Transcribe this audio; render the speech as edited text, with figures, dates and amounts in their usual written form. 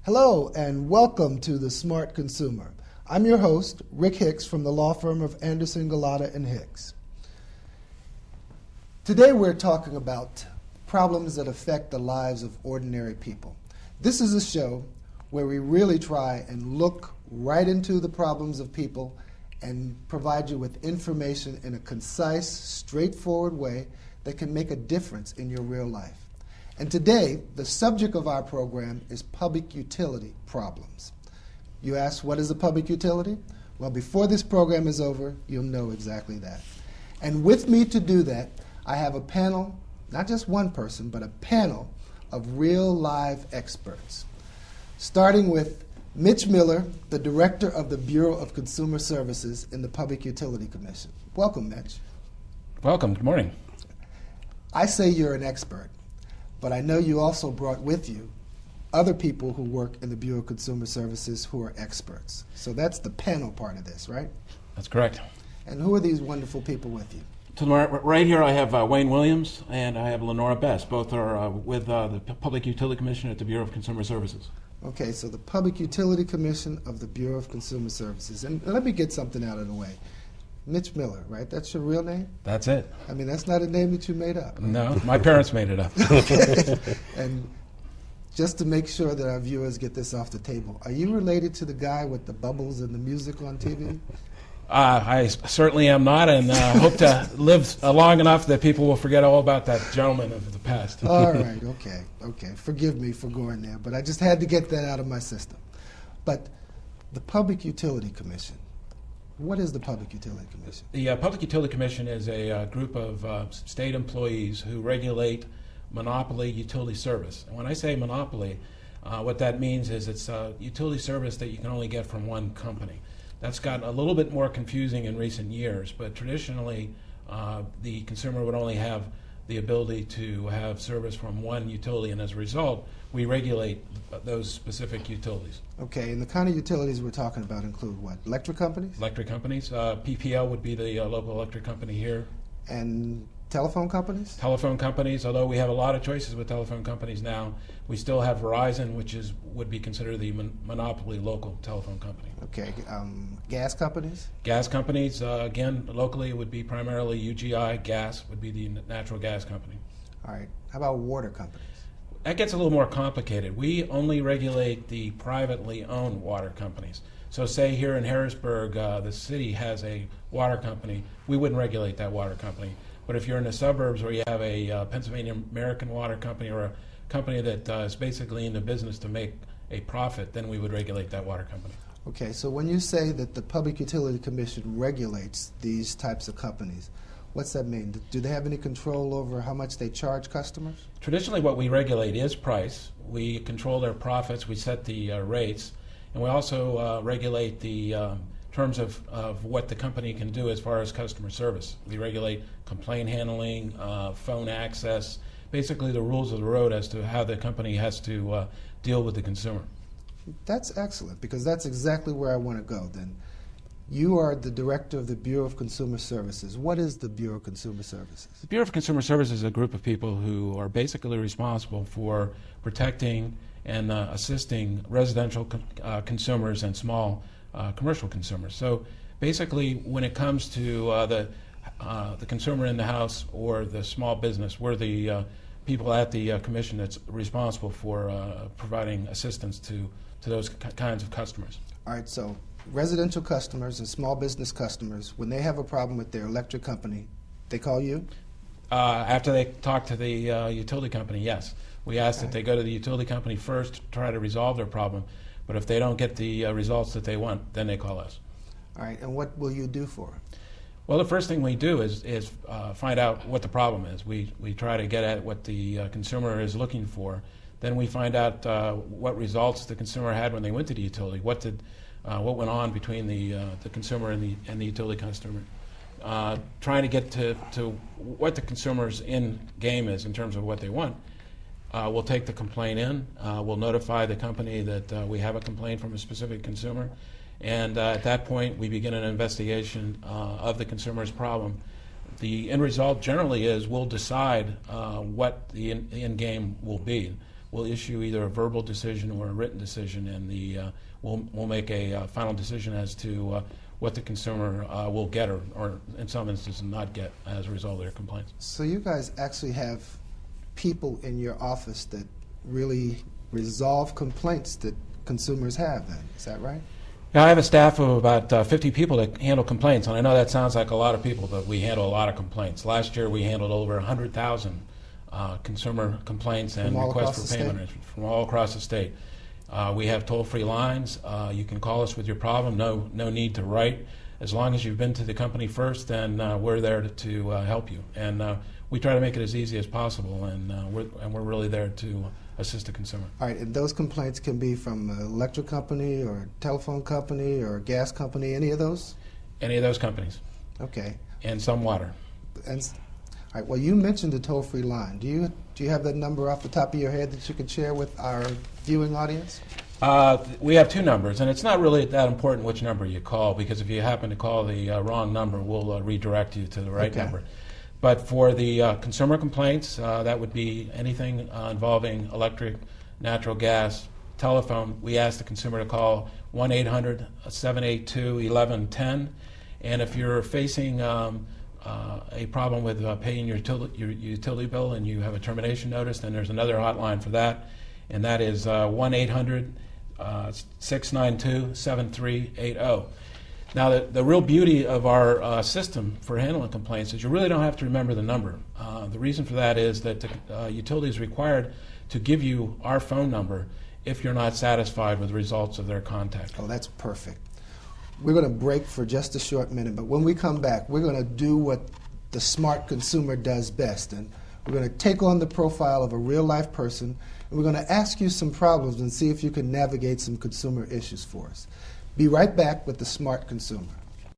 Hello and welcome to The Smart Consumer. I'm your host, Rick Hicks from the law firm of Anderson, Galata & Hicks. Today we're talking about problems that affect the lives of ordinary people. This is a show where we really try and look right into the problems of people and provide you with information in a concise, straightforward way that can make a difference in your real life. And today, the subject of our program is public utility problems. You ask, what is a public utility? Well, before this program is over, you'll know exactly that. And with me to do that, I have a panel, not just one person, but a panel of real live experts. Starting with Mitch Miller, the Director of the Bureau of Consumer Services in the Public Utility Commission. Welcome, Mitch. Welcome. Good morning. I say you're an expert, but I know you also brought with you other people who work in the Bureau of Consumer Services who are experts. So that's the panel part of this, right? That's correct. And who are these wonderful people with you? To the right here, I have Wayne Williams and I have Lenora Best. Both are with the Public Utility Commission at the Bureau of Consumer Services. Okay, so the Public Utility Commission of the Bureau of Consumer Services. And let me get something out of the way. Mitch Miller, right? That's your real name? That's it. I mean, that's not a name that you made up. Right? No, my parents made it up. Okay. And just to make sure that our viewers get this off the table, are you related to the guy with the bubbles and the music on TV? I certainly am not, and hope to live long enough that people will forget all about that gentleman of the past. All right, okay. Forgive me for going there, but I just had to get that out of my system. But the Public Utility Commission, what is the Public Utility Commission? The Public Utility Commission is a group of state employees who regulate monopoly utility service. And when I say monopoly, what that means is it's a utility service that you can only get from one company. That's gotten a little bit more confusing in recent years, but traditionally the consumer would only have the ability to have service from one utility, and as a result, we regulate those specific utilities. Okay, and the kind of utilities we're talking about include what? Electric companies? Electric companies. PPL would be the local electric company here. And telephone companies? Telephone companies, although we have a lot of choices with telephone companies now, we still have Verizon, which would be considered the monopoly local telephone company. Okay, gas companies? Gas companies, again, locally it would be primarily UGI. Gas would be the natural gas company. All right, how about water companies? That gets a little more complicated. We only regulate the privately owned water companies. So say here in Harrisburg, the city has a water company, we wouldn't regulate that water company. But if you're in the suburbs where you have a Pennsylvania American Water Company or a company that is basically in the business to make a profit, then we would regulate that water company. Okay, so when you say that the Public Utility Commission regulates these types of companies, what's that mean? Do they have any control over how much they charge customers? Traditionally what we regulate is price. We control their profits, we set the rates, and we also regulate the terms of what the company can do as far as customer service. We regulate complaint handling, phone access, basically the rules of the road as to how the company has to deal with the consumer. That's excellent, because that's exactly where I want to go then. You are the Director of the Bureau of Consumer Services. What is the Bureau of Consumer Services? The Bureau of Consumer Services is a group of people who are basically responsible for protecting and assisting residential consumers and small commercial consumers. So basically when it comes to the consumer in the house or the small business, we're the people at the commission that's responsible for providing assistance to those kinds of customers. All right, so residential customers and small business customers, when they have a problem with their electric company, they call you? After they talk to the utility company, yes. We ask Okay. that they go to the utility company first to try to resolve their problem, but if they don't get the results that they want, then they call us. All right, and what will you do for them? Well, the first thing we do is find out what the problem is. We try to get at what the consumer is looking for. Then we find out what results the consumer had when they went to the utility. What went on between the consumer and the utility customer. Trying to get to what the consumer's end game is in terms of what they want. We'll take the complaint in. We'll notify the company that we have a complaint from a specific consumer. And at that point, we begin an investigation of the consumer's problem. The end result generally is we'll decide what the end game will be. we'll issue either a verbal decision or a written decision, and we'll make a final decision as to what the consumer will get or in some instances not get as a result of their complaints. So you guys actually have people in your office that really resolve complaints that consumers have then, is that right? Yeah, I have a staff of about 50 people that handle complaints, and I know that sounds like a lot of people, but we handle a lot of complaints. Last year we handled over 100,000 consumer complaints and requests for payment from all across the state. We have toll-free lines. You can call us with your problem. No need to write. As long as you've been to the company first, then we're there to help you. And we try to make it as easy as possible, and we're really there to assist the consumer. All right, and those complaints can be from an electric company or telephone company or gas company, any of those? Any of those companies. Okay. And some water. And, all right, well, you mentioned the toll-free line. Do you have that number off the top of your head that you could share with our viewing audience? We have two numbers, and it's not really that important which number you call, because if you happen to call the wrong number, we'll redirect you to the right number. But for the consumer complaints, that would be anything involving electric, natural gas, telephone. We ask the consumer to call 1-800-782-1110. And if you're facing a problem with paying your utility bill and you have a termination notice, then there's another hotline for that, and that is 1-800-692-7380. Now, the real beauty of our system for handling complaints is you really don't have to remember the number. The reason for that is that the utility is required to give you our phone number if you're not satisfied with the results of their contact. Oh, that's perfect. We're going to break for just a short minute, but when we come back, we're going to do what the smart consumer does best, and we're going to take on the profile of a real-life person, and we're going to ask you some problems and see if you can navigate some consumer issues for us. Be right back with the Smart Consumer.